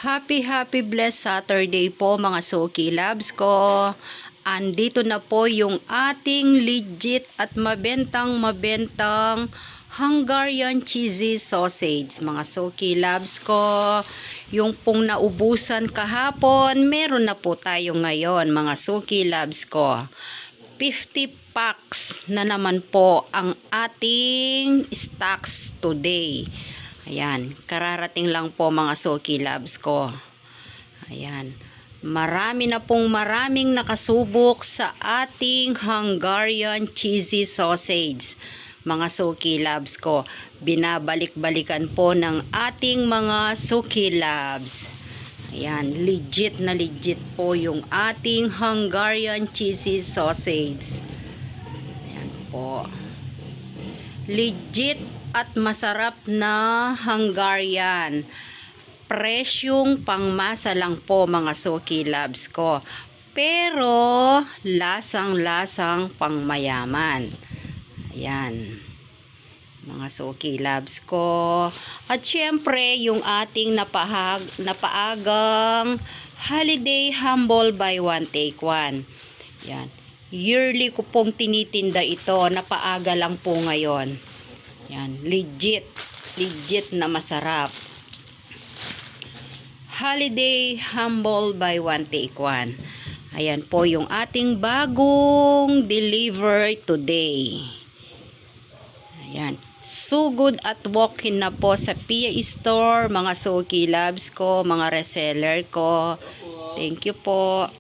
Happy blessed Saturday po mga Soki Loves ko. Andito na po yung ating legit at mabentang Hungarian cheesy sausage mga Soki Loves ko. Yung pong naubusan kahapon, meron na po tayo ngayon mga Soki Loves ko. 50 packs na naman po ang ating stocks today. Ayan, kararating lang po mga Soki Loves ko. Ayan, maraming nakasubok sa ating Hungarian cheesy sausage. Mga Soki Loves ko, binabalik-balikan po ng ating mga Soki Loves. Ayan, legit na legit po yung ating Hungarian cheesy sausage. Ayan po. Legit at masarap na Hungarian. Presyong pangmasa lang po mga Soki Loves ko. Pero lasang-lasang pangmayaman. Ayan. Mga Soki Loves ko. At syempre yung ating napaagang holiday humble buy one take one. Ayan. Yearly ko pong tinitinda ito. Napaaga lang po ngayon. Yan, legit na masarap. Holiday humble buy one take one. Ayan po yung ating bagong deliver today. Ayan, so good at walk-in na po sa Pia Store mga Soki Loves ko, mga reseller ko. Thank you po.